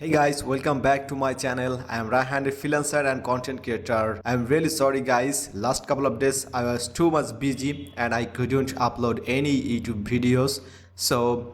Hey guys, welcome back to my channel. I am Raihan, a freelancer and content creator. I am really sorry guys, last couple of days I was too much busy and I couldn't upload any YouTube videos. So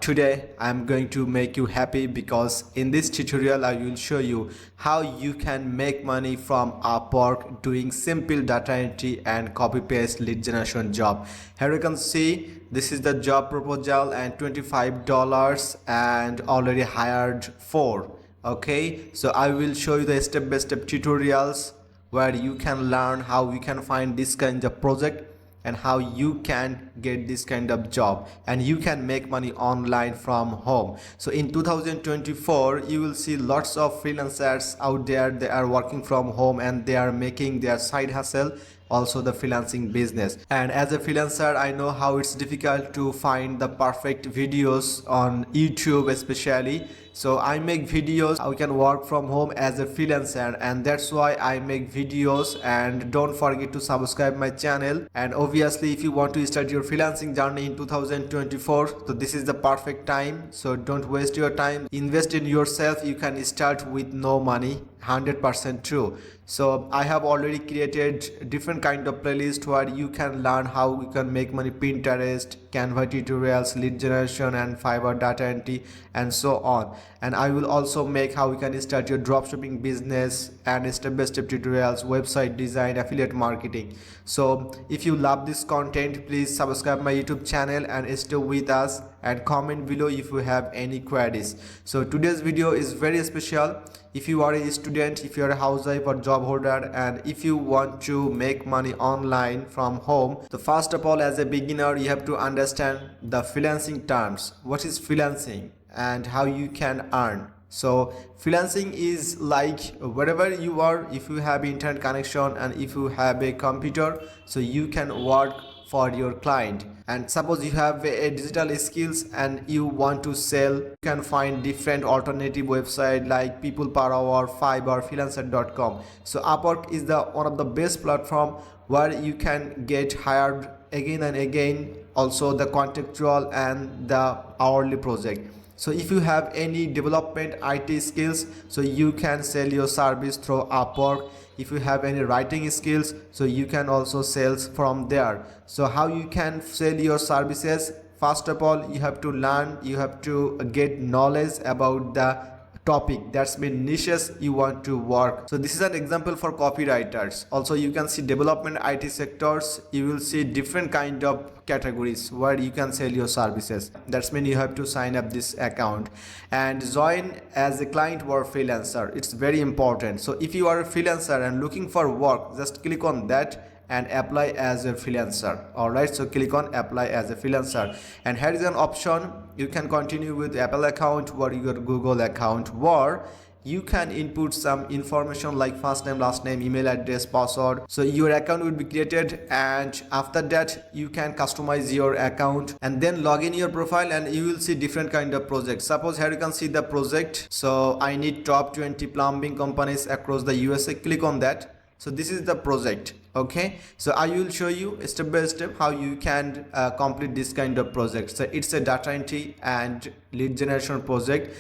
today I am going to make you happy because in this tutorial I will show you how you can make money from Upwork doing simple data entry and copy paste lead generation job. Here you can see this is the job proposal and $25 and already hired 4. Okay, so I will show you the step-by-step tutorials where you can learn how you can find this kind of project and how you can get this kind of job and you can make money online from home. So in 2024 you will see lots of freelancers out there. They are working from home and they are making their side hustle, also the freelancing business. And as a freelancer I know how it's difficult to find the perfect videos on YouTube especially. So I make videos how we can work from home as a freelancer, and that's why I make videos. And don't forget to subscribe my channel. And obviously if you want to start your freelancing journey in 2024, so this is the perfect time. So don't waste your time, invest in yourself. You can start with no money, 100% true. So I have already created different kind of playlist where you can learn how you can make money: Pinterest, Canva tutorials, lead generation, and Fiverr data entry, and so on. And I will also make how you can start your dropshipping business and step-by-step tutorials, website design, affiliate marketing. So if you love this content, please subscribe my YouTube channel and stay with us, and comment below if you have any queries. So today's video is very special. If you are a student, if you are a housewife or job holder, and if you want to make money online from home, so first of all, as a beginner, you have to understand the freelancing terms. What is freelancing and how you can earn? So freelancing is like wherever you are, if you have internet connection and if you have a computer, so you can work for your client. And suppose you have a digital skills and you want to sell, you can find different alternative website like People Per Hour, Fiverr, freelancer.com. So Upwork is the one of the best platform where you can get hired again and again, also the contractual and the hourly project. So if you have any development IT skills, so you can sell your service through Upwork. If you have any writing skills, so you can also sell from there. So how you can sell your services? First of all, you have to learn, you have to get knowledge about the topic, that's mean niches you want to work. So this is an example for copywriters. Also you can see development IT sectors, you will see different kind of categories where you can sell your services. That's mean you have to sign up this account and join as a client or freelancer. It's very important. So if you are a freelancer and looking for work, just click on that and apply as a freelancer. Alright, so click on apply as a freelancer, and here is an option. You can continue with Apple account or your Google account, or you can input some information like first name, last name, email address, password. So your account will be created, and after that you can customize your account and then log in your profile, and you will see different kind of projects. Suppose here you can see the project. So I need top 20 plumbing companies across the USA. Click on that. So this is the project. Okay, so I will show you step by step how you can complete this kind of project. So it's a data entry and lead generation project.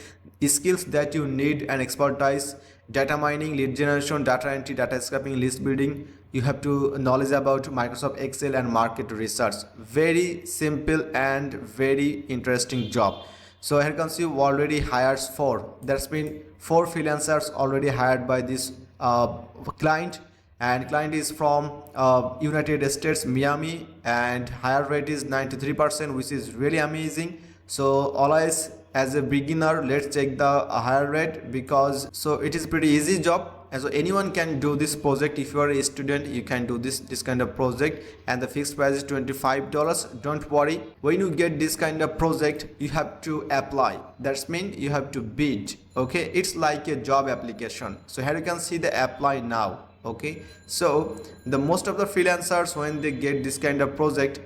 Skills that you need and expertise: data mining, lead generation, data entry, data scraping, list building. You have to knowledge about Microsoft Excel and market research. Very simple and very interesting job. So here comes you already hires 4. That's been 4 freelancers already hired by this client. And client is from United States, Miami, and hire rate is 93%, which is really amazing. So always as a beginner, let's check the hire rate, because so it is pretty easy job, and so anyone can do this project. If you are a student, you can do this kind of project, and the fixed price is $25. Don't worry, when you get this kind of project, you have to apply. That's mean you have to bid. Okay, it's like a job application. So here you can see the apply now. Okay, so the most of the freelancers, when they get this kind of project,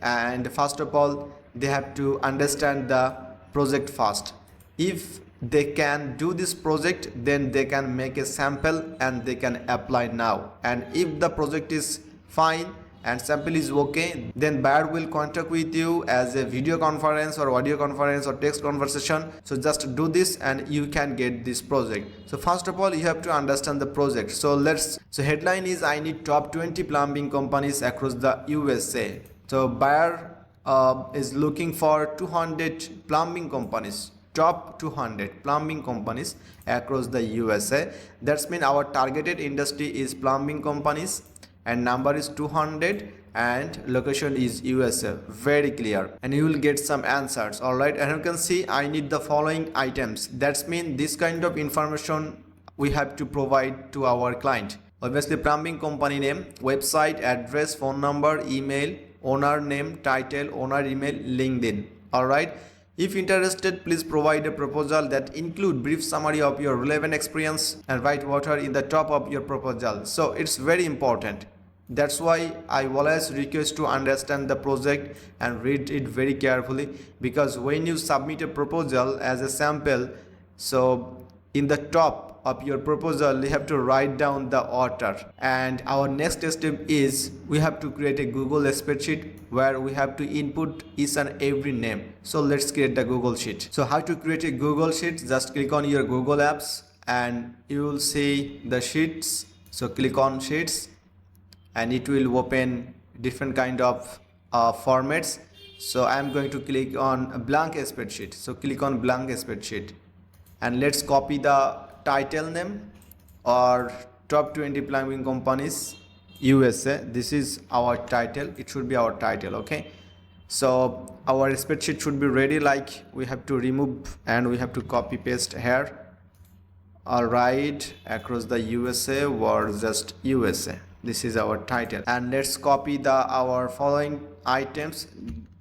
and first of all they have to understand the project first. If they can do this project, then they can make a sample and they can apply now. And if the project is fine, and sample is okay, then buyer will contact with you as a video conference or audio conference or text conversation. So just do this and you can get this project. So first of all, you have to understand the project. So headline is, I need top 20 plumbing companies across the USA. So buyer is looking for 200 plumbing companies, top 200 plumbing companies across the USA. That's mean our targeted industry is plumbing companies and number is 200 and location is USA. Very clear, and you will get some answers. All right, and you can see I need the following items. That's mean this kind of information we have to provide to our client. Obviously plumbing company name, website address, phone number, email, owner name, title, owner email, LinkedIn. All right, if interested, please provide a proposal that include brief summary of your relevant experience and write water in the top of your proposal. So it's very important. That's why I always request to understand the project and read it very carefully, because when you submit a proposal as a sample, so in the top of your proposal you have to write down the author. And our next step is we have to create a Google spreadsheet where we have to input each and every name. So let's create the Google sheet. So how to create a Google sheet? Just click on your Google apps and you will see the sheets. So click on sheets and it will open different kind of formats. So I'm going to click on a blank spreadsheet. So click on blank spreadsheet and let's copy the title name or top 20 plumbing companies USA. This is our title. It should be our title. Okay, so our spreadsheet should be ready. Like we have to remove and we have to copy paste here. All right, across the USA or just USA. This is our title, and let's copy our following items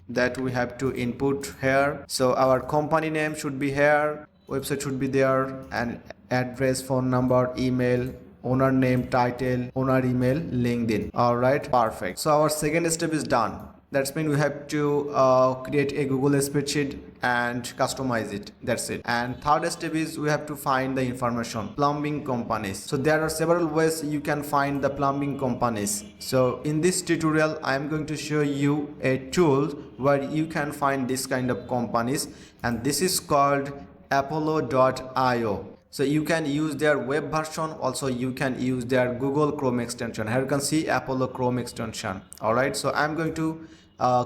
that we have to input here. So our company name should be here, website should be there, and address, phone number, email, owner name, title, owner email, LinkedIn. All right, perfect. So our second step is done. That's mean we have to create a Google spreadsheet and customize it. That's it. And third step is we have to find the information, plumbing companies. So there are several ways you can find the plumbing companies. So in this tutorial I am going to show you a tool where you can find this kind of companies, and this is called apollo.io. So you can use their web version, also you can use their Google Chrome extension. Here you can see Apollo Chrome extension. All right, so I'm going to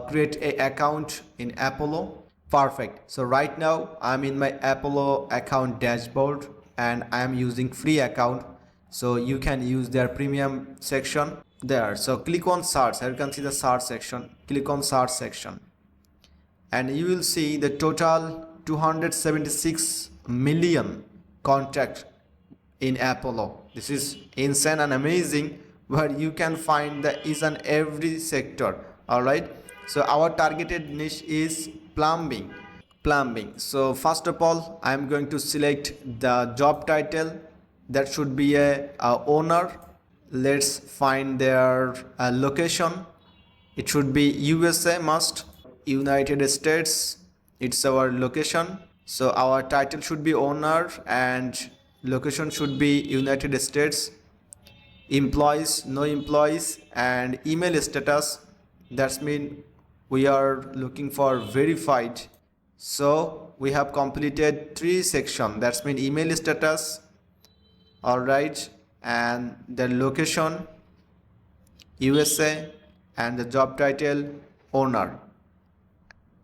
create a account in Apollo. Perfect. So right now I'm in my Apollo account dashboard and I'm using free account. So you can use their premium section there. So click on search. Here you can see the search section. Click on search section and you will see the total 276 million contact in Apollo. This is insane and amazing, where you can find the each and every sector. All right, so our targeted niche is plumbing. So first of all I'm going to select the job title. That should be a owner. Let's find their location. It should be USA, must United States. It's our location. So our title should be owner and location should be United States. Employees, no employees, and email status. That's mean we are looking for verified. So we have completed 3 sections. That's mean email status. All right, and the location USA and the job title owner.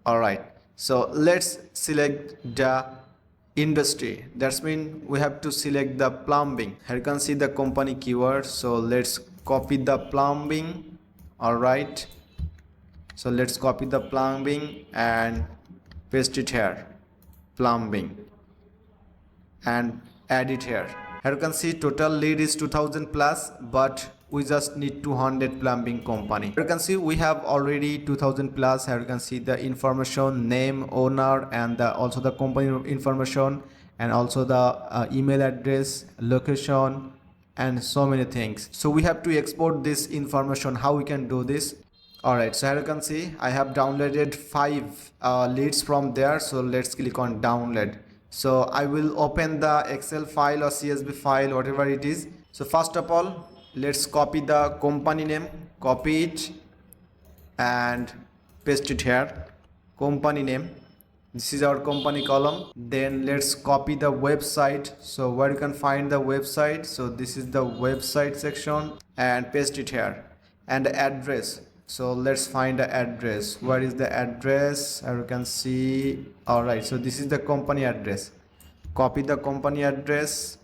All right, so let's select the industry. That's mean we have to select the plumbing. Here you can see the company keyword. So let's copy the plumbing. All right, so let's copy the plumbing and paste it here, plumbing, and add it here. Here you can see total lead is 2000 plus, but we just need 200 plumbing company. Here you can see we have already 2000 plus. Here you can see the information, name, owner, and also the company information, and also the email address, location, and so many things. So we have to export this information. How we can do this? All right, so here you can see I have downloaded 5 leads from there. So let's click on download. So I will open the Excel file or CSV file, whatever it is. So first of all, let's copy the company name, copy it and paste it here. Company name, this is our company column. Then let's copy the website. So where you can find the website, so this is the website section, and paste it here. And the address, so let's find the address. Where is the address? As you can see, all right, so this is the company address. Copy the company address,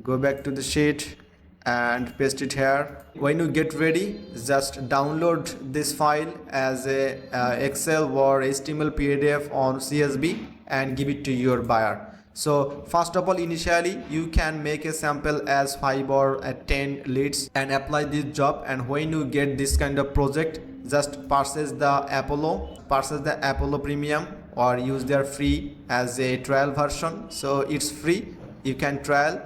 go back to the sheet and paste it here. When you get ready, just download this file as a Excel or HTML PDF on CSV and give it to your buyer. So first of all, initially you can make a sample as 5 or 10 leads and apply this job. And when you get this kind of project, just purchase the Apollo Premium or use their free as a trial version. So it's free, you can trial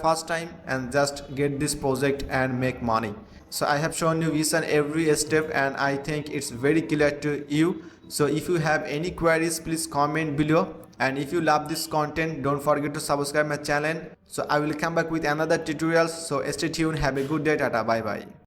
first time and just get this project and make money. So I have shown you each and every step, and I think it's very clear to you. So if you have any queries, please comment below. And if you love this content, don't forget to subscribe my channel. So I will come back with another tutorials. So stay tuned. Have a good day. Tata. Bye bye.